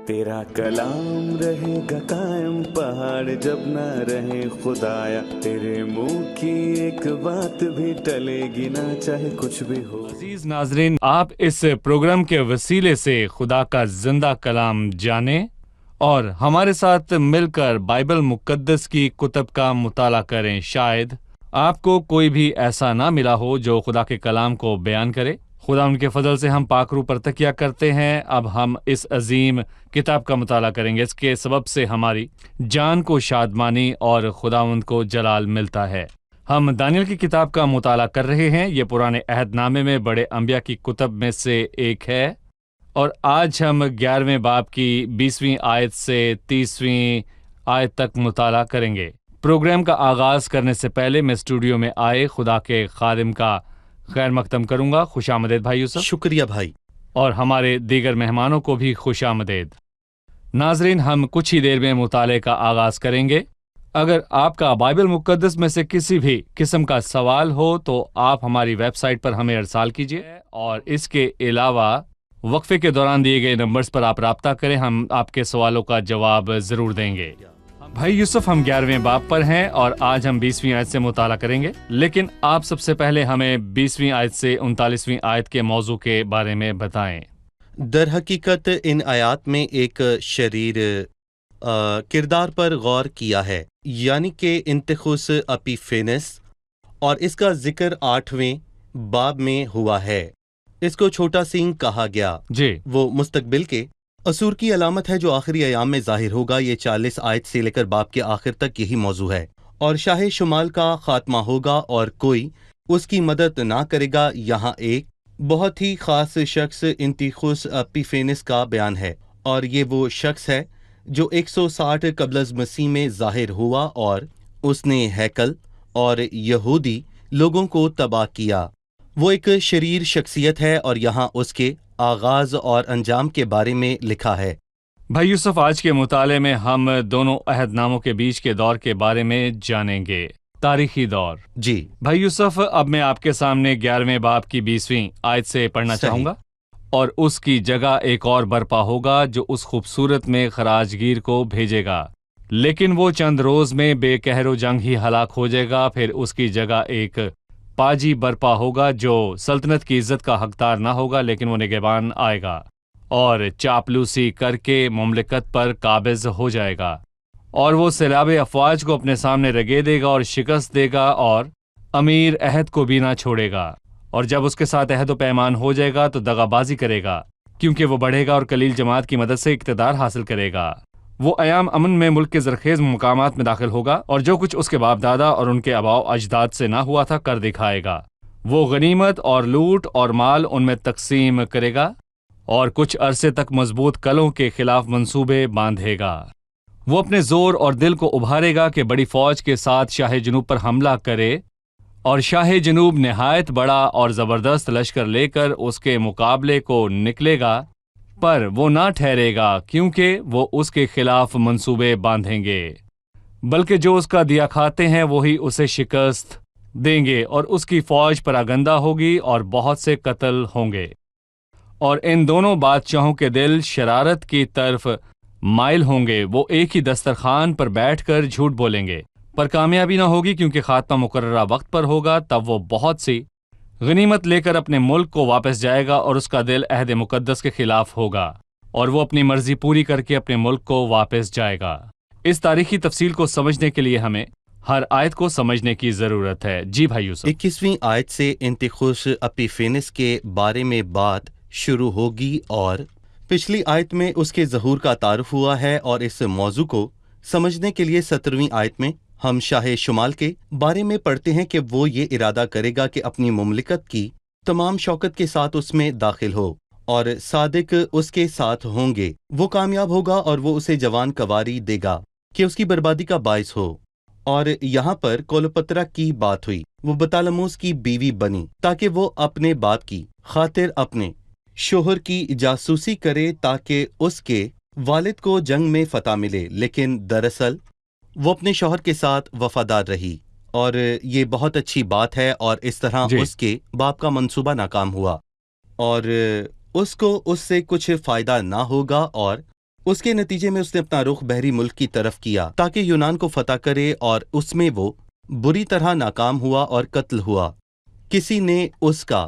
تیرا کلام رہے گا قائم پہاڑ جب نہ رہے خدایا، تیرے منہ کی ایک بات بھی ٹلے گی نہ چاہے کچھ بھی ہو۔ عزیز ناظرین، آپ اس پروگرام کے وسیلے سے خدا کا زندہ کلام جانیں اور ہمارے ساتھ مل کر بائبل مقدس کی کتب کا مطالعہ کریں۔ شاید آپ کو کوئی بھی ایسا نہ ملا ہو جو خدا کے کلام کو بیان کرے۔ خدا ان کے فضل سے ہم پاک روح پر تکیہ کرتے ہیں۔ اب ہم اس عظیم کتاب کا مطالعہ کریں گے۔ اس کے سبب سے ہماری جان کو شادمانی اور خداوند کو جلال ملتا ہے۔ ہم دانیل کی کتاب کا مطالعہ کر رہے ہیں۔ یہ پرانے عہد نامے میں بڑے انبیاء کی کتب میں سے ایک ہے، اور آج ہم 11ویں باب کی 20ویں آیت سے 30ویں آیت تک مطالعہ کریں گے۔ پروگرام کا آغاز کرنے سے پہلے میں اسٹوڈیو میں آئے خدا کے خادم کا خیر مقدم کروں گا۔ خوش آمدید بھائی یوسف۔ شکریہ بھائی۔ اور ہمارے دیگر مہمانوں کو بھی خوش آمدید۔ ناظرین، ہم کچھ ہی دیر میں مطالعے کا آغاز کریں گے۔ اگر آپ کا بائبل مقدس میں سے کسی بھی قسم کا سوال ہو تو آپ ہماری ویب سائٹ پر ہمیں ارسال کیجیے، اور اس کے علاوہ وقفے کے دوران دیے گئے نمبرز پر آپ رابطہ کریں، ہم آپ کے سوالوں کا جواب ضرور دیں گے۔ بھائی یوسف، ہم 11ویں باب پر ہیں اور آج ہم 20ویں آیت سے مطالعہ کریں گے، لیکن آپ سب سے پہلے ہمیں 20ویں آیت سے 39ویں آیت کے موضوع کے بارے میں بتائیں۔ در حقیقت ان آیات میں ایک شریر کردار پر غور کیا ہے، یعنی کہ انتخوس اپیفینس، اور اس کا ذکر 8ویں باب میں ہوا ہے۔ اس کو چھوٹا سینگ کہا گیا۔ جی، وہ مستقبل کے عصور کی علامت ہے جو آخری ایام میں ظاہر ہوگا۔ یہ 40 آیت سے لے کر باب کے آخر تک یہی موضوع ہے۔ اور شاہ شمال کا خاتمہ ہوگا اور کوئی اس کی مدد نہ کرے گا۔ یہاں ایک بہت ہی خاص شخص انتخوس اپیفینس کا بیان ہے، اور یہ وہ شخص ہے جو 160 قبل از مسیح میں ظاہر ہوا، اور اس نے ہیکل اور یہودی لوگوں کو تباہ کیا۔ وہ ایک شریر شخصیت ہے، اور یہاں اس کے آغاز اور انجام کے بارے میں لکھا ہے۔ بھائی یوسف، آج کے مطالعے میں ہم دونوں عہد ناموں کے بیچ کے دور کے بارے میں جانیں گے، تاریخی دور۔ جی بھائی یوسف، اب میں آپ کے سامنے 11ویں باب کی 20ویں آیت سے پڑھنا صحیح۔ چاہوں گا۔ اور اس کی جگہ ایک اور برپا ہوگا جو اس خوبصورت میں خراج گیر کو بھیجے گا، لیکن وہ چند روز میں بے قہر و جنگ ہی ہلاک ہو جائے گا۔ پھر اس کی جگہ ایک پاجی برپا ہوگا جو سلطنت کی عزت کا حقدار نہ ہوگا، لیکن وہ نگہبان آئے گا اور چاپلوسی کر کے مملکت پر قابض ہو جائے گا، اور وہ سیلاب افواج کو اپنے سامنے رگے دے گا اور شکست دے گا، اور امیر عہد کو بھی نہ چھوڑے گا۔ اور جب اس کے ساتھ عہد و پیمان ہو جائے گا تو دغا بازی کرے گا، کیونکہ وہ بڑھے گا اور قلیل جماعت کی مدد سے اقتدار حاصل کرے گا۔ وہ ایام امن میں ملک کے زرخیز مقامات میں داخل ہوگا، اور جو کچھ اس کے باپ دادا اور ان کے آباء و اجداد سے نہ ہوا تھا کر دکھائے گا۔ وہ غنیمت اور لوٹ اور مال ان میں تقسیم کرے گا، اور کچھ عرصے تک مضبوط قلعوں کے خلاف منصوبے باندھے گا۔ وہ اپنے زور اور دل کو ابھارے گا کہ بڑی فوج کے ساتھ شاہ جنوب پر حملہ کرے، اور شاہ جنوب نہایت بڑا اور زبردست لشکر لے کر اس کے مقابلے کو نکلے گا، پر وہ نہ ٹھہرے گا کیونکہ وہ اس کے خلاف منصوبے باندھیں گے، بلکہ جو اس کا دیا کھاتے ہیں وہی اسے شکست دیں گے، اور اس کی فوج پراگندہ ہوگی اور بہت سے قتل ہوں گے۔ اور ان دونوں بادشاہوں کے دل شرارت کی طرف مائل ہوں گے۔ وہ ایک ہی دسترخوان پر بیٹھ کر جھوٹ بولیں گے، پر کامیابی نہ ہوگی، کیونکہ خاتمہ مقررہ وقت پر ہوگا۔ تب وہ بہت سی غنیمت لے کر اپنے ملک کو واپس جائے گا، اور اس کا دل عہد مقدس کے خلاف ہوگا، اور وہ اپنی مرضی پوری کر کے اپنے ملک کو واپس جائے گا۔ اس تاریخی تفصیل کو سمجھنے کے لیے ہمیں ہر آیت کو سمجھنے کی ضرورت ہے۔ جی بھائی یوسف۔ 21ویں آیت سے انتخوس اپیفینس کے بارے میں بات شروع ہوگی، اور پچھلی آیت میں اس کے ظہور کا تعارف ہوا ہے، اور اس موضوع کو سمجھنے کے لیے 17ویں آیت میں ہم شاہ شمال کے بارے میں پڑھتے ہیں کہ وہ یہ ارادہ کرے گا کہ اپنی مملکت کی تمام شوکت کے ساتھ اس میں داخل ہو، اور صادق اس کے ساتھ ہوں گے۔ وہ کامیاب ہوگا، اور وہ اسے جوان کواری دے گا کہ اس کی بربادی کا باعث ہو۔ اور یہاں پر کولوپترا کی بات ہوئی۔ وہ بطالموس کی بیوی بنی تاکہ وہ اپنے باپ کی خاطر اپنے شوہر کی جاسوسی کرے، تاکہ اس کے والد کو جنگ میں فتح ملے، لیکن دراصل وہ اپنے شوہر کے ساتھ وفادار رہی، اور یہ بہت اچھی بات ہے۔ اور اس طرح اس کے باپ کا منصوبہ ناکام ہوا، اور اس کو اس سے کچھ فائدہ نہ ہوگا، اور اس کے نتیجے میں اس نے اپنا رخ بحری ملک کی طرف کیا تاکہ یونان کو فتح کرے، اور اس میں وہ بری طرح ناکام ہوا اور قتل ہوا۔ کسی نے اس کا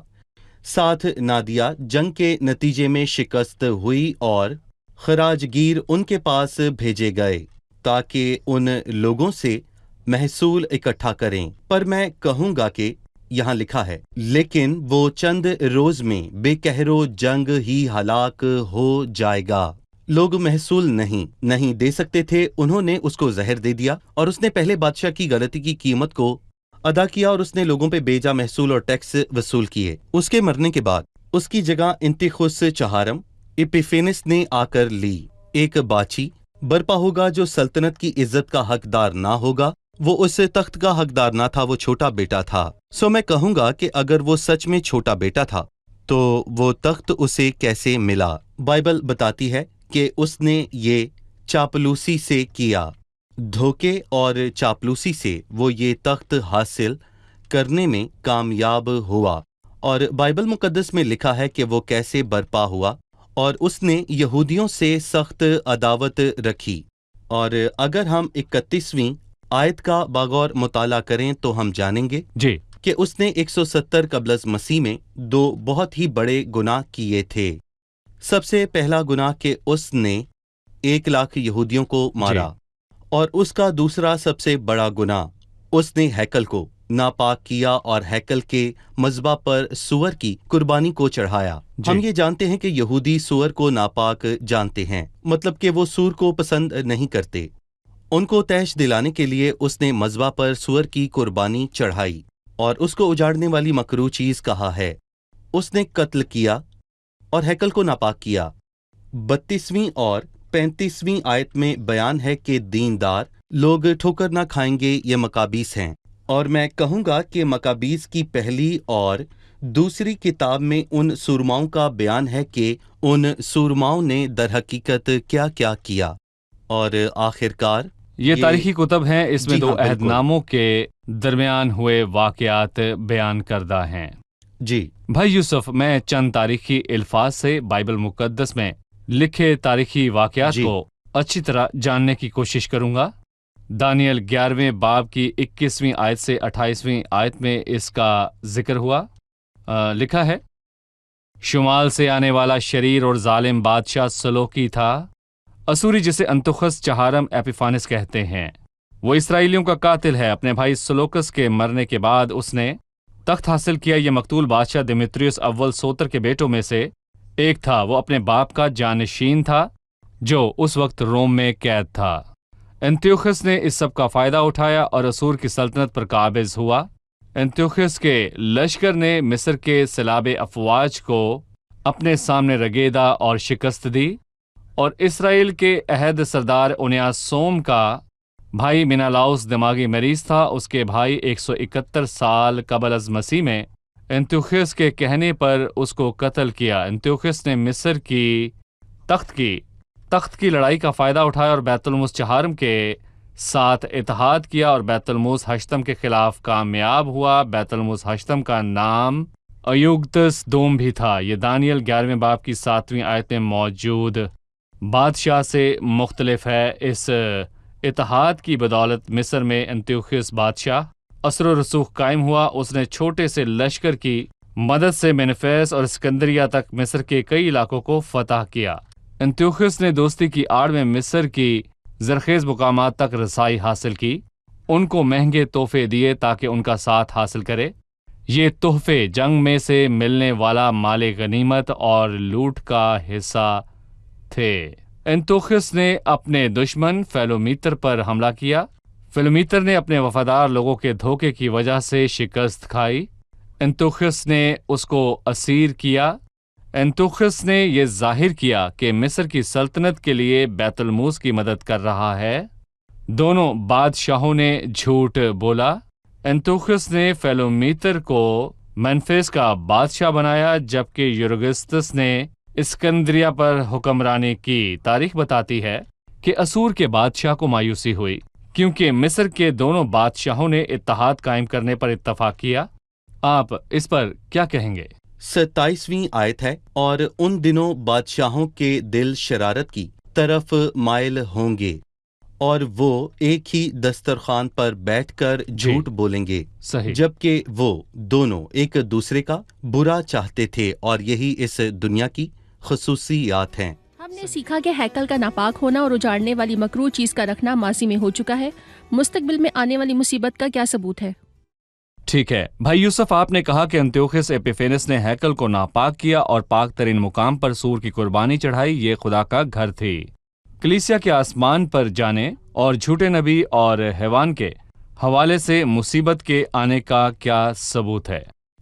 ساتھ نہ دیا۔ جنگ کے نتیجے میں شکست ہوئی اور خراج گیر ان کے پاس بھیجے گئے تاکہ ان لوگوں سے محصول اکٹھا کریں۔ پر میں کہوں گا کہ یہاں لکھا ہے لیکن وہ چند روز میں بے قہر و جنگ ہی ہلاک ہو جائے گا۔ لوگ محصول نہیں دے سکتے تھے، انہوں نے اس کو زہر دے دیا، اور اس نے پہلے بادشاہ کی غلطی کی قیمت کو ادا کیا، اور اس نے لوگوں پہ بیجا محصول اور ٹیکس وصول کیے۔ اس کے مرنے کے بعد اس کی جگہ انتخوس چہارم ایپیفینس نے آ کر لی۔ ایک باچی برپا ہوگا جو سلطنت کی عزت کا حقدار نہ ہوگا۔ وہ اس تخت کا حقدار نہ تھا، وہ چھوٹا بیٹا تھا۔ سو میں کہوں گا کہ اگر وہ سچ میں چھوٹا بیٹا تھا تو وہ تخت اسے کیسے ملا؟ بائبل بتاتی ہے کہ اس نے یہ چاپلوسی سے کیا۔ دھوکے اور چاپلوسی سے وہ یہ تخت حاصل کرنے میں کامیاب ہوا، اور بائبل مقدس میں لکھا ہے کہ وہ کیسے برپا ہوا، اور اس نے یہودیوں سے سخت عداوت رکھی۔ اور اگر ہم 31ویں آیت کا بغور مطالعہ کریں تو ہم جانیں گے جی کہ اس نے 170 قبل از مسیح میں 2 بہت ہی بڑے گناہ کیے تھے۔ سب سے پہلا گناہ کہ اس نے 1,00,000 یہودیوں کو مارا، اور اس کا دوسرا سب سے بڑا گناہ اس نے ہیکل کو ناپاک کیا اور ہیکل کے مذبح پر سور کی قربانی کو چڑھایا۔ ہم یہ جانتے ہیں کہ یہودی سور کو ناپاک جانتے ہیں، مطلب کہ وہ سور کو پسند نہیں کرتے۔ ان کو تحش دلانے کے لیے اس نے مذبح پر سور کی قربانی چڑھائی اور اس کو اجاڑنے والی مکروہ چیز کہا ہے۔ اس نے قتل کیا اور ہیکل کو ناپاک کیا۔ 32ویں اور 35ویں آیت میں بیان ہے کہ دیندار لوگ ٹھوکر نہ کھائیں گے، یہ مکابیس ہیں۔ اور میں کہوں گا کہ مکابیس کی پہلی اور دوسری کتاب میں ان سورماؤں کا بیان ہے کہ ان سورماؤں نے در حقیقت کیا کیا کیا، اور آخرکار یہ تاریخی کتب ہیں، اس میں جی 2 ہاں، بالکل۔ عہد ناموں کے درمیان ہوئے واقعات بیان کردہ ہیں۔ جی بھائی یوسف، میں چند تاریخی الفاظ سے بائبل مقدس میں لکھے تاریخی واقعات جی کو اچھی طرح جاننے کی کوشش کروں گا۔ دانیل 11ویں باب کی 21ویں آیت سے 28ویں آیت میں اس کا ذکر ہوا۔ لکھا ہے، شمال سے آنے والا شریر اور ظالم بادشاہ سلوکی تھا، اسوری جسے انتخوس چہارم ایپیفانس کہتے ہیں۔ وہ اسرائیلیوں کا قاتل ہے۔ اپنے بھائی سلوکس کے مرنے کے بعد اس نے تخت حاصل کیا۔ یہ مقتول بادشاہ دمیتریوس اول سوتر کے بیٹوں میں سے ایک تھا۔ وہ اپنے باپ کا جانشین تھا جو اس وقت روم میں قید تھا۔ انتیوخس نے اس سب کا فائدہ اٹھایا اور اسور کی سلطنت پر قابض ہوا۔ انتیوخس کے لشکر نے مصر کے سلاب افواج کو اپنے سامنے رگیدا اور شکست دی، اور اسرائیل کے عہد سردار اونیاسوم کا بھائی منالاؤس دماغی مریض تھا۔ اس کے بھائی 171 سال قبل از مسیح میں انتیوخس کے کہنے پر اس کو قتل کیا۔ انتیوخس نے مصر کی تخت کی لڑائی کا فائدہ اٹھایا اور بیت الموس چہارم کے ساتھ اتحاد کیا اور بیت الموس ہشتم کے خلاف کامیاب ہوا۔ بیت الموس ہشتم کا نام ایوگتس دوم بھی تھا۔ یہ دانیل 11ویں باب کی 7ویں آیت میں موجود بادشاہ سے مختلف ہے۔ اس اتحاد کی بدولت مصر میں انتیوخس بادشاہ اثر و رسوخ قائم ہوا۔ اس نے چھوٹے سے لشکر کی مدد سے منفیس اور اسکندریہ تک مصر کے کئی علاقوں کو فتح کیا۔ انتیوخس نے دوستی کی آڑ میں مصر کی زرخیز مقامات تک رسائی حاصل کی، ان کو مہنگے تحفے دیے تاکہ ان کا ساتھ حاصل کرے۔ یہ تحفے جنگ میں سے ملنے والا مال غنیمت اور لوٹ کا حصہ تھے۔ انتیوخس نے اپنے دشمن فیلومیتر پر حملہ کیا۔ فیلومیتر نے اپنے وفادار لوگوں کے دھوکے کی وجہ سے شکست کھائی۔ انتیوخس نے اس کو اسیر کیا۔ انتیوخس نے یہ ظاہر کیا کہ مصر کی سلطنت کے لیے بیت الموس کی مدد کر رہا ہے۔ دونوں بادشاہوں نے جھوٹ بولا۔ انتیوخس نے فیلومیتر کو منفیس کا بادشاہ بنایا، جبکہ یورگستس نے اسکندریہ پر حکمرانی کی۔ تاریخ بتاتی ہے کہ اسور کے بادشاہ کو مایوسی ہوئی کیونکہ مصر کے دونوں بادشاہوں نے اتحاد قائم کرنے پر اتفاق کیا۔ آپ اس پر کیا کہیں گے؟ 27ویں آیت ہے، اور ان دنوں بادشاہوں کے دل شرارت کی طرف مائل ہوں گے اور وہ ایک ہی دسترخوان پر بیٹھ کر جھوٹ بولیں گے، صحیح، جبکہ وہ دونوں ایک دوسرے کا برا چاہتے تھے، اور یہی اس دنیا کی خصوصیات ہیں۔ ہم نے سیکھا کہ ہیکل کا ناپاک ہونا اور اجاڑنے والی مکروہ چیز کا رکھنا ماضی میں ہو چکا ہے۔ مستقبل میں آنے والی مصیبت کا کیا ثبوت ہے؟ ٹھیک ہے بھائی یوسف، آپ نے کہا کہ انتیوخس ایپیفینس نے ہیکل کو ناپاک کیا اور پاک ترین مقام پر سور کی قربانی چڑھائی۔ یہ خدا کا گھر تھی۔ کلیسیا کے آسمان پر جانے اور جھوٹے نبی اور حیوان کے حوالے سے مصیبت کے آنے کا کیا ثبوت ہے؟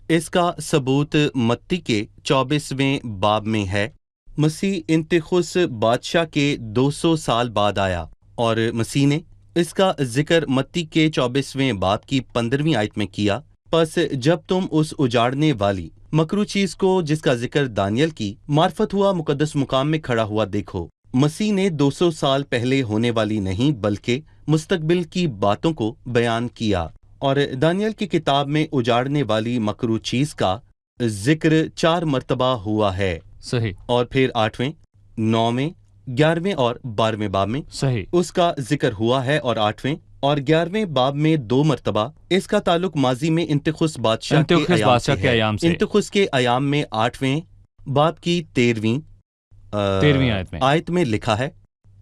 اس کا ثبوت متی کے 24ویں باب میں ہے۔ مسیح انتخس بادشاہ کے 200 سال بعد آیا، اور مسیح نے اس کا ذکر متی کے 24ویں باب کی 15ویں آیت میں کیا۔ پس جب تم اس اجاڑنے والی مکروہ چیز کو، جس کا ذکر دانیل کی معرفت ہوا، مقدس مقام میں کھڑا ہوا دیکھو۔ مسیح نے 200 سال پہلے ہونے والی نہیں بلکہ مستقبل کی باتوں کو بیان کیا، اور دانیل کی کتاب میں اجاڑنے والی مکروہ چیز کا ذکر 4 مرتبہ ہوا ہے، صحیح، اور پھر 8ویں، 9ویں، 11ویں اور 12ویں باب میں صحیح، اس کا ذکر ہوا ہے، اور 8ویں اور 11ویں باب میں 2 مرتبہ۔ اس کا تعلق ماضی میں انتخس بادشاہ کے ایام سے ہے۔ انتخس کے ایام میں 8ویں باب کی 13ویں آیت میں لکھا ہے،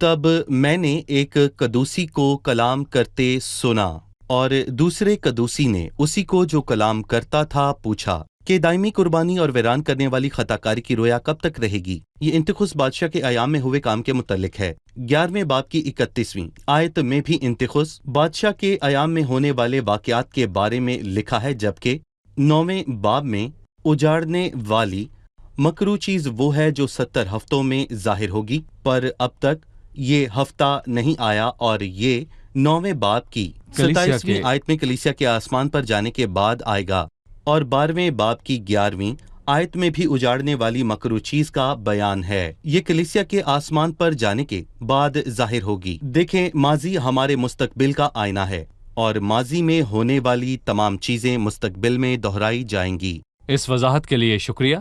تب میں نے ایک قدوسی کو کلام کرتے سنا، اور دوسرے قدوسی نے اسی کو جو کلام کرتا تھا پوچھا کہ دائمی قربانی اور ویران کرنے والی خطا کاری کی رویا کب تک رہے گی؟ یہ انتخس بادشاہ کے ایام میں ہوئے کام کے متعلق ہے۔ 11ویں باب کی 31ویں آیت میں بھی انتخس بادشاہ کے ایام میں ہونے والے واقعات کے بارے میں لکھا ہے، جبکہ 9ویں باب میں اجاڑنے والی مکروہ چیز وہ ہے جو 70 ہفتوں میں ظاہر ہوگی، پر اب تک یہ ہفتہ نہیں آیا، اور یہ 9ویں باب کی 27ویں آیت میں کلیسیا کے آسمان پر جانے کے بعد آئے گا، اور 12ویں باب کی 11ویں آیت میں بھی اجاڑنے والی مکروہ چیز کا بیان ہے۔ یہ کلیسیا کے آسمان پر جانے کے بعد ظاہر ہوگی۔ دیکھیں، ماضی ہمارے مستقبل کا آئینہ ہے، اور ماضی میں ہونے والی تمام چیزیں مستقبل میں دہرائی جائیں گی۔ اس وضاحت کے لیے شکریہ۔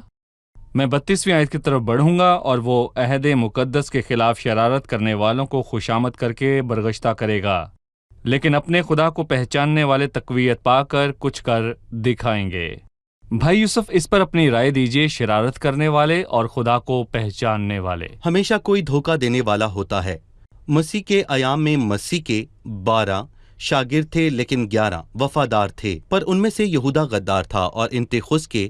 میں 32ویں آیت کی طرف بڑھوں گا، اور وہ عہد مقدس کے خلاف شرارت کرنے والوں کو خوشامد کر کے برگشتہ کرے گا، لیکن اپنے خدا کو پہچاننے والے تقویت پا کر کچھ کر دکھائیں گے۔ بھائی یوسف، اس پر اپنی رائے دیجیے۔ شرارت کرنے والے اور خدا کو پہچاننے والے۔ ہمیشہ کوئی دھوکہ دینے والا ہوتا ہے۔ مسیح کے ایام میں مسیح کے 12 شاگرد تھے، لیکن 11 وفادار تھے، پر ان میں سے یہودا غدار تھا، اور انتخس کے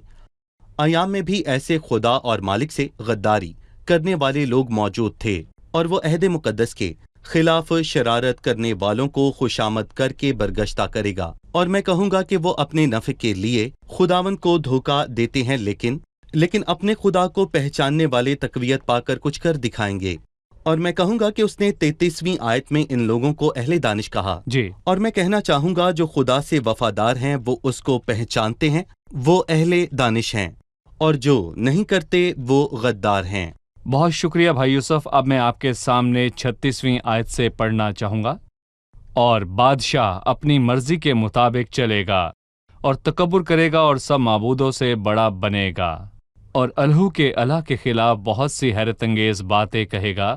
ایام میں بھی ایسے خدا اور مالک سے غداری کرنے والے لوگ موجود تھے، اور وہ عہد مقدس کے خلاف شرارت کرنے والوں کو خوشامد کر کے برگشتہ کرے گا، اور میں کہوں گا کہ وہ اپنے نفع کے لیے خداوند کو دھوکہ دیتے ہیں، لیکن اپنے خدا کو پہچاننے والے تقویت پا کر کچھ کر دکھائیں گے۔ اور میں کہوں گا کہ اس نے 33ویں آیت میں ان لوگوں کو اہل دانش کہا، جی، اور میں کہنا چاہوں گا جو خدا سے وفادار ہیں وہ اس کو پہچانتے ہیں، وہ اہل دانش ہیں، اور جو نہیں کرتے وہ غدار ہیں۔ بہت شکریہ بھائی یوسف۔ اب میں آپ کے سامنے 36ویں آیت سے پڑھنا چاہوں گا۔ اور بادشاہ اپنی مرضی کے مطابق چلے گا اور تکبر کرے گا اور سب معبودوں سے بڑا بنے گا، اور الہو کے الہ کے خلاف بہت سی حیرت انگیز باتیں کہے گا،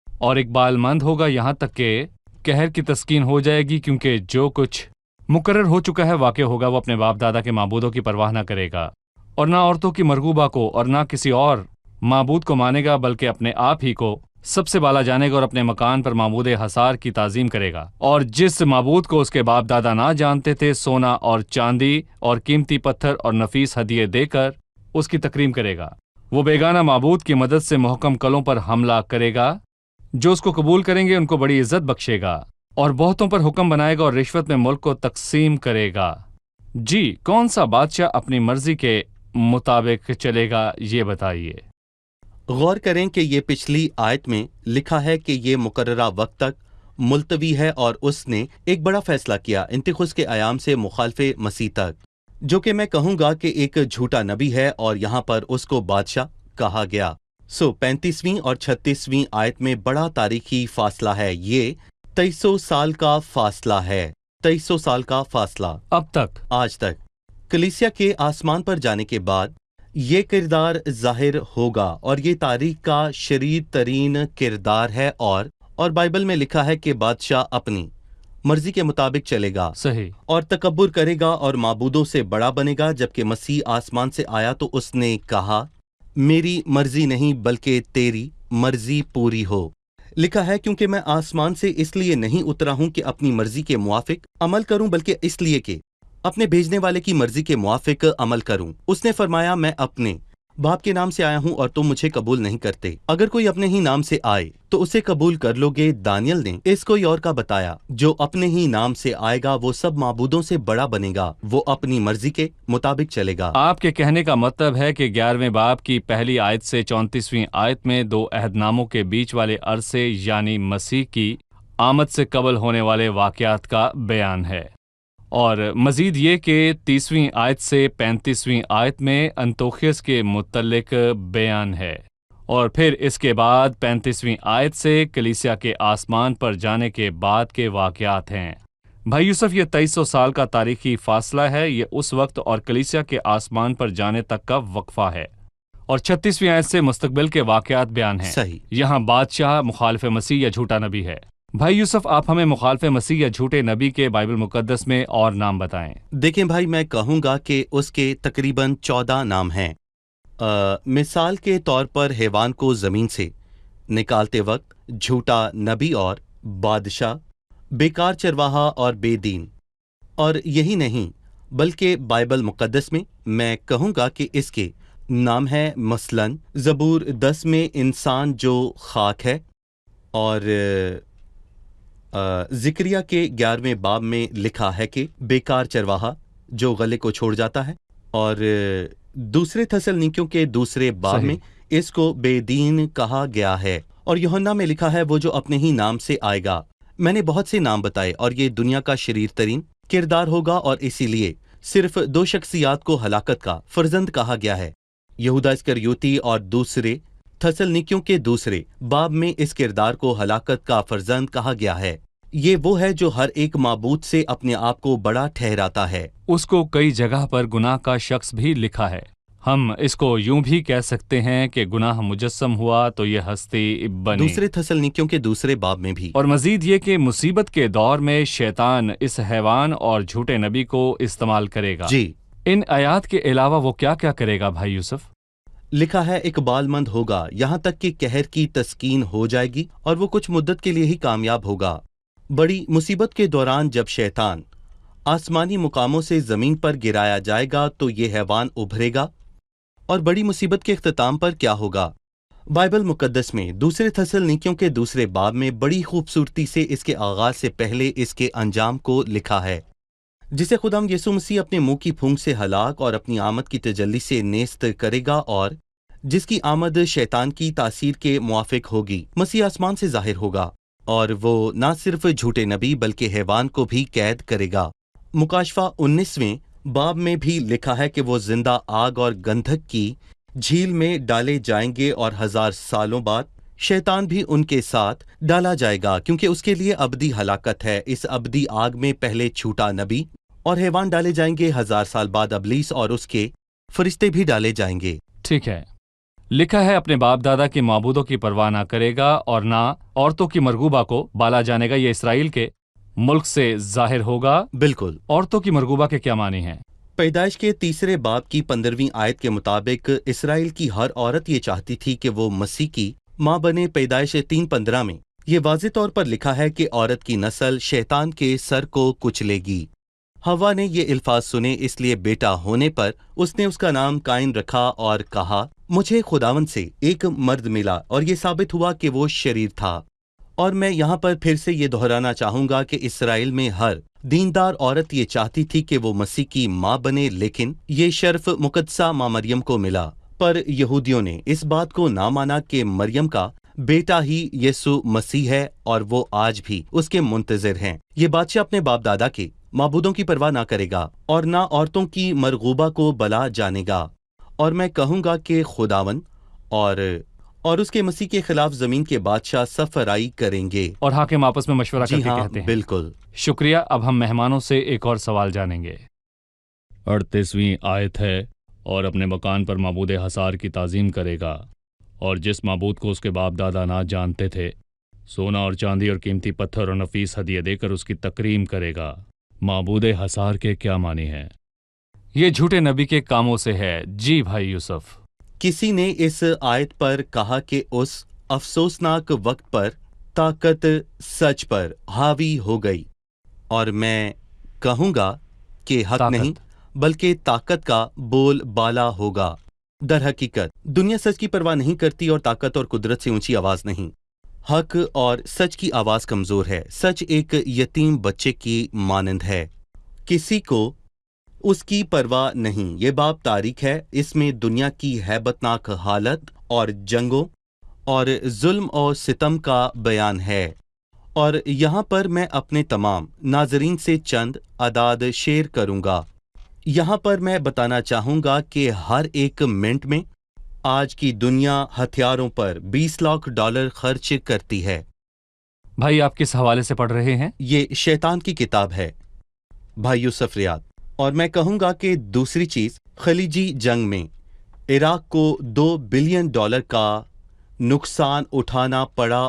اور اقبال مند ہوگا یہاں تک کہ قہر کی تسکین ہو جائے گی، کیونکہ جو کچھ مقرر ہو چکا ہے واقع ہوگا۔ وہ اپنے باپ دادا کے معبودوں کی پرواہ نہ کرے گا، اور نہ عورتوں کی مرغوبہ کو، اور نہ کسی اور معبود کو مانے گا، بلکہ اپنے آپ ہی کو سب سے بالا جانے گا، اور اپنے مکان پر معبود حصار کی تعظیم کرے گا، اور جس معبود کو اس کے باپ دادا نہ جانتے تھے سونا اور چاندی اور قیمتی پتھر اور نفیس ہدیے دے کر اس کی تکریم کرے گا۔ وہ بیگانہ معبود کی مدد سے محکم قلعوں پر حملہ کرے گا، جو اس کو قبول کریں گے ان کو بڑی عزت بخشے گا، اور بہتوں پر حکم بنائے گا، اور رشوت میں ملک کو تقسیم کرے گا۔ جی، کون سا بادشاہ اپنی مرضی کے مطابق چلے گا، یہ بتائیے۔ غور کریں کہ یہ پچھلی آیت میں لکھا ہے کہ یہ مقررہ وقت تک ملتوی ہے، اور اس نے ایک بڑا فیصلہ کیا انتخس کے ایام سے مخالف مسیح تک، جو کہ میں کہوں گا کہ ایک جھوٹا نبی ہے، اور یہاں پر اس کو بادشاہ کہا گیا۔ 35ویں اور 36ویں آیت میں بڑا تاریخی فاصلہ ہے۔ یہ 2300 سال کا فاصلہ ہے، 2300 سال کا فاصلہ اب تک، آج تک۔ کلیسیا کے آسمان پر جانے کے بعد یہ کردار ظاہر ہوگا اور یہ تاریخ کا شریر ترین کردار ہے اور بائبل میں لکھا ہے کہ بادشاہ اپنی مرضی کے مطابق چلے گا صحیح. اور تکبر کرے گا اور معبودوں سے بڑا بنے گا. جبکہ مسیح آسمان سے آیا تو اس نے کہا میری مرضی نہیں بلکہ تیری مرضی پوری ہو. لکھا ہے کیونکہ میں آسمان سے اس لیے نہیں اترا ہوں کہ اپنی مرضی کے موافق عمل کروں بلکہ اس لیے کہ اپنے بھیجنے والے کی مرضی کے موافق عمل کروں. اس نے فرمایا میں اپنے باپ کے نام سے آیا ہوں اور تم مجھے قبول نہیں کرتے. اگر کوئی اپنے ہی نام سے آئے تو اسے قبول کر لو گے. دانیل نے اس کوئی اور کا بتایا جو اپنے ہی نام سے آئے گا وہ سب معبودوں سے بڑا بنے گا. وہ اپنی مرضی کے مطابق چلے گا. آپ کے کہنے کا مطلب ہے کہ 11ویں باب کی پہلی آیت سے 34ویں آیت میں 2 عہد ناموں کے بیچ والے عرصے یعنی مسیح کی آمد سے قبل ہونے والے واقعات کا بیان ہے، اور مزید یہ کہ 30ویں آیت سے 35ویں آیت میں انطوخیس کے متعلق بیان ہے، اور پھر اس کے بعد 35ویں آیت سے کلیسیا کے آسمان پر جانے کے بعد کے واقعات ہیں. بھائی یوسف، یہ 2300 سال کا تاریخی فاصلہ ہے. یہ اس وقت اور کلیسیا کے آسمان پر جانے تک کا وقفہ ہے، اور 36ویں آیت سے مستقبل کے واقعات بیان ہیں. صحیح. یہاں بادشاہ، مخالف مسیح یا جھوٹا نبی ہے. بھائی یوسف، آپ ہمیں مخالف مسیح یا جھوٹے نبی کے بائبل مقدس میں اور نام بتائیں. دیکھیں بھائی، میں کہوں گا کہ اس کے تقریباً 14 نام ہیں. مثال کے طور پر حیوان کو زمین سے نکالتے وقت جھوٹا نبی اور بادشاہ، بیکار چرواہا اور بے دین. اور یہی نہیں بلکہ بائبل مقدس میں کہوں گا کہ اس کے نام ہے مثلاً زبور 10 میں انسان جو خاک ہے، اور ذکریہ کے 11ویں باب میں لکھا ہے کہ بیکار چرواہا جو غلے کو چھوڑ جاتا ہے، اور دوسرے تھسلنیکیوں کے 2 باب صحیح. میں اس کو بے دین کہا گیا ہے. اور یوحنا میں لکھا ہے وہ جو اپنے ہی نام سے آئے گا. میں نے بہت سے نام بتائے اور یہ دنیا کا شریر ترین کردار ہوگا، اور اسی لیے صرف 2 شخصیات کو ہلاکت کا فرزند کہا گیا ہے، یہودا اسکریوتی، اور دوسرے تھسلنیکیوں کے 2 باب میں اس کردار کو ہلاکت کا فرزند کہا گیا ہے. یہ وہ ہے جو ہر ایک معبود سے اپنے آپ کو بڑا ٹھہراتا ہے. اس کو کئی جگہ پر گناہ کا شخص بھی لکھا ہے. ہم اس کو یوں بھی کہہ سکتے ہیں کہ گناہ مجسم ہوا تو یہ ہستی بنی. دوسرے تھسلنیکیوں کے 2 باب میں بھی. اور مزید یہ کہ مصیبت کے دور میں شیطان اس حیوان اور جھوٹے نبی کو استعمال کرے گا. جی. ان آیات کے علاوہ وہ کیا کیا کرے گا بھائی یوسف؟ لکھا ہے اقبال مند ہوگا یہاں تک کہ قہر کی تسکین ہو جائے گی، اور وہ کچھ مدت کے لیے ہی کامیاب ہوگا. بڑی مصیبت کے دوران جب شیطان آسمانی مقاموں سے زمین پر گرایا جائے گا تو یہ حیوان ابھرے گا. اور بڑی مصیبت کے اختتام پر کیا ہوگا؟ بائبل مقدس میں دوسرے تھسلنیکیوں کے 2 باب میں بڑی خوبصورتی سے اس کے آغاز سے پہلے اس کے انجام کو لکھا ہے، جسے خداوند یسوع مسیح اپنے منہ کی پھونک سے ہلاک اور اپنی آمد کی تجلی سے نیست کرے گا، اور جس کی آمد شیطان کی تاثیر کے موافق ہوگی. مسیح آسمان سے ظاہر ہوگا اور وہ نہ صرف جھوٹے نبی بلکہ حیوان کو بھی قید کرے گا. مکاشفہ 19ویں باب میں بھی لکھا ہے کہ وہ زندہ آگ اور گندھک کی جھیل میں ڈالے جائیں گے، اور 1000 سالوں بعد شیطان بھی ان کے ساتھ ڈالا جائے گا، کیونکہ اس کے لیے ابدی ہلاکت ہے. اس ابدی آگ میں پہلے جھوٹا نبی اور حیوان ڈالے جائیں گے، 1000 سال بعد ابلیس اور اس کے فرشتے بھی ڈالے جائیں گے. ٹھیک ہے. لکھا ہے اپنے باپ دادا کی معبودوں کی پرواہ نہ کرے گا اور نہ عورتوں کی مرغوبہ کو بالا جانے گا. یہ اسرائیل کے ملک سے ظاہر ہوگا. بالکل. عورتوں کی مرغوبہ کے کیا معنی ہیں؟ پیدائش کے 3 باب کی 15ویں آیت کے مطابق اسرائیل کی ہر عورت یہ چاہتی تھی کہ وہ مسیح کی ماں بنے. پیدائش 3:15 میں یہ واضح طور پر لکھا ہے کہ عورت کی نسل شیطان کے سر کو کچلے گی. ہوا نے یہ الفاظ سنے، اس لیے بیٹا ہونے پر اس نے اس کا نام قائن رکھا اور کہا مجھے خداوند سے ایک مرد ملا، اور یہ ثابت ہوا کہ وہ شریر تھا. اور میں یہاں پر پھر سے یہ دہرانا چاہوں گا کہ اسرائیل میں ہر دیندار عورت یہ چاہتی تھی کہ وہ مسیح کی ماں بنے، لیکن یہ شرف مقدسہ ماں مریم کو ملا. پر یہودیوں نے اس بات کو نہ مانا کہ مریم کا بیٹا ہی یسوع مسیح ہے، اور وہ آج بھی اس کے منتظر ہیں. یہ بادشاہ اپنے باپ دادا کے معبودوں کی پرواہ نہ کرے گا اور نہ عورتوں کی مرغوبہ کو بلا جانے گا. اور میں کہوں گا کہ خداوند اور اس کے مسیح کے خلاف زمین کے بادشاہ سفرائی کریں گے. اور حاکم آپس میں مشورہ کر جی کے ہاں، کہتے ہیں. بالکل. شکریہ. اب ہم مہمانوں سے ایک اور سوال جانیں گے. 38ویں آیت ہے، اور اپنے مکان پر معبود حصار کی تعظیم کرے گا، اور جس معبود کو اس کے باپ دادا نہ جانتے تھے سونا اور چاندی اور قیمتی پتھر اور نفیس ہدیہ دے کر اس کی تکریم کرے گا۔ معبود حصار کے کیا معنی ہیں؟ یہ جھوٹے نبی کے کاموں سے ہے۔ جی بھائی یوسف۔ کسی نے اس آیت پر کہا کہ اس افسوسناک وقت پر طاقت سچ پر حاوی ہو گئی، اور میں کہوں گا کہ حق طاقت نہیں بلکہ طاقت کا بول بالا ہوگا۔ در حقیقت دنیا سچ کی پرواہ نہیں کرتی اور طاقت اور قدرت سے اونچی آواز نہیں۔ حق اور سچ کی آواز کمزور ہے۔ سچ ایک یتیم بچے کی مانند ہے، کسی کو اس کی پرواہ نہیں۔ یہ باب تاریخ ہے، اس میں دنیا کی ہیبتناک حالت اور جنگوں اور ظلم اور ستم کا بیان ہے، اور یہاں پر میں اپنے تمام ناظرین سے چند اعداد شیئر کروں گا۔ یہاں پر میں بتانا چاہوں گا کہ ہر ایک منٹ میں آج کی دنیا ہتھیاروں پر $20 لاکھ خرچ کرتی ہے۔ بھائی آپ کس حوالے سے پڑھ رہے ہیں؟ یہ شیطان کی کتاب ہے بھائی یوسف ریاض۔ اور میں کہوں گا کہ دوسری چیز، خلیجی جنگ میں عراق کو $2 بلین کا نقصان اٹھانا پڑا،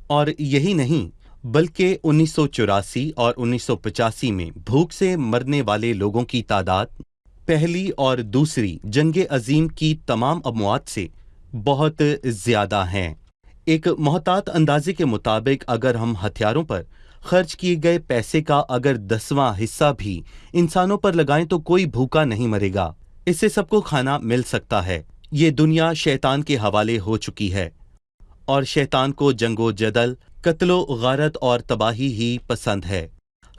اور یہی نہیں بلکہ 1984 اور 1985 میں بھوک سے مرنے والے لوگوں کی تعداد پہلی اور دوسری جنگ عظیم کی تمام اموات سے بہت زیادہ ہیں۔ ایک محتاط اندازے کے مطابق اگر ہم ہتھیاروں پر خرچ کیے گئے پیسے کا اگر 10واں حصہ بھی انسانوں پر لگائیں تو کوئی بھوکا نہیں مرے گا، اس سے سب کو کھانا مل سکتا ہے۔ یہ دنیا شیطان کے حوالے ہو چکی ہے، اور شیطان کو جنگ و جدل، قتل و غارت اور تباہی ہی پسند ہے۔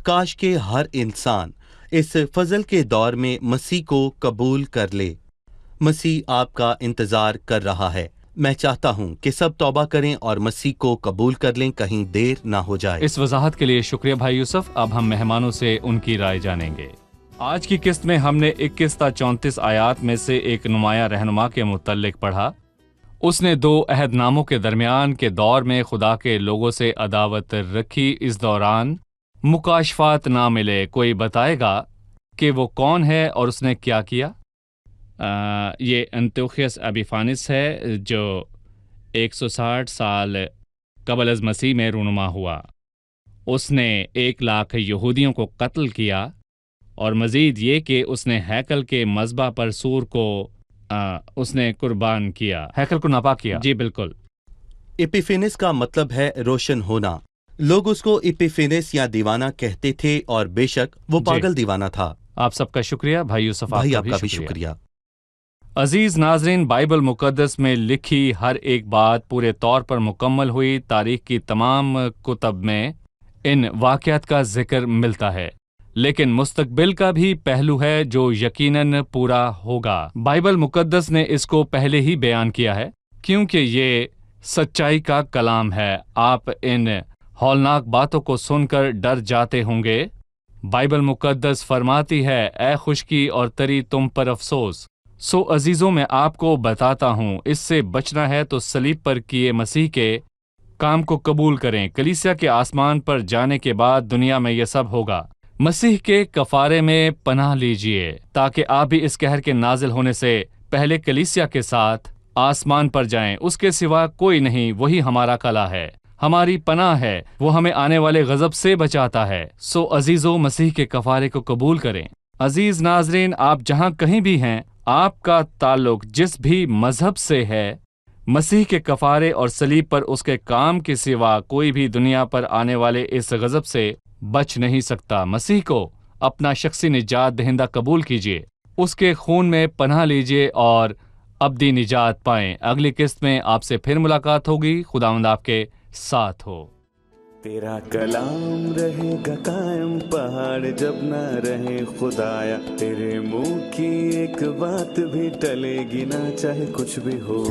کاش کہ ہر انسان اس فضل کے دور میں مسیح کو قبول کر لے۔ مسیح آپ کا انتظار کر رہا ہے۔ میں چاہتا ہوں کہ سب توبہ کریں اور مسیح کو قبول کر لیں، کہیں دیر نہ ہو جائے۔ اس وضاحت کے لیے شکریہ بھائی یوسف۔ اب ہم مہمانوں سے ان کی رائے جانیں گے۔ آج کی قسط میں ہم نے 21 تا 34 آیات میں سے ایک نمایاں رہنما کے متعلق پڑھا۔ اس نے 2 عہد ناموں کے درمیان کے دور میں خدا کے لوگوں سے عداوت رکھی۔ اس دوران مکاشفات نہ ملے۔ کوئی بتائے گا کہ وہ کون ہے اور اس نے کیا کیا؟ یہ انتیوخیس اپیفانس ہے، جو 160 سال قبل از مسیح میں رونما ہوا۔ اس نے 1 لاکھ یہودیوں کو قتل کیا، اور مزید یہ کہ اس نے ہیکل کے مذبح پر سور کو اس نے قربان کیا، ہیکل کو ناپاک کیا۔ جی بالکل۔ ایپیفینس کا مطلب ہے روشن ہونا۔ لوگ اس کو ایپیفینس یا دیوانہ کہتے تھے، اور بے شک وہ پاگل دیوانہ تھا۔ آپ سب کا شکریہ بھائی یوسف، بھائی آپ کا بھی شکریہ۔ عزیز ناظرین، بائبل مقدس میں لکھی ہر ایک بات پورے طور پر مکمل ہوئی۔ تاریخ کی تمام کتب میں ان واقعات کا ذکر ملتا ہے، لیکن مستقبل کا بھی پہلو ہے جو یقیناً پورا ہوگا۔ بائبل مقدس نے اس کو پہلے ہی بیان کیا ہے، کیونکہ یہ سچائی کا کلام ہے۔ آپ ان ہولناک باتوں کو سن کر ڈر جاتے ہوں گے۔ بائبل مقدس فرماتی ہے، اے خشکی اور تری تم پر افسوس۔ سو عزیزوں، میں آپ کو بتاتا ہوں، اس سے بچنا ہے تو صلیب پر کیے مسیح کے کام کو قبول کریں۔ کلیسیا کے آسمان پر جانے کے بعد دنیا میں یہ سب ہوگا۔ مسیح کے کفارے میں پناہ لیجئے تاکہ آپ بھی اس قہر کے نازل ہونے سے پہلے کلیسیا کے ساتھ آسمان پر جائیں۔ اس کے سوا کوئی نہیں، وہی ہمارا کلا ہے، ہماری پناہ ہے، وہ ہمیں آنے والے غضب سے بچاتا ہے۔ سو عزیزو، مسیح کے کفارے کو قبول کریں۔ عزیز ناظرین، آپ جہاں کہیں بھی ہیں، آپ کا تعلق جس بھی مذہب سے ہے، مسیح کے کفارے اور صلیب پر اس کے کام کے سوا کوئی بھی دنیا پر آنے والے اس غضب سے بچ نہیں سکتا۔ مسیح کو اپنا شخصی نجات دہندہ قبول کیجیے، اس کے خون میں پناہ لیجیے اور ابدی نجات پائیں۔ اگلی قسط میں آپ سے پھر ملاقات ہوگی۔ خداوند آپ کے ساتھ ہو۔ تیرا کلام رہے گا قائم، پہاڑ جب نہ رہے خدایا، تیرے منہ کی ایک بات بھی ٹلے گی نہ، چاہے کچھ بھی ہو۔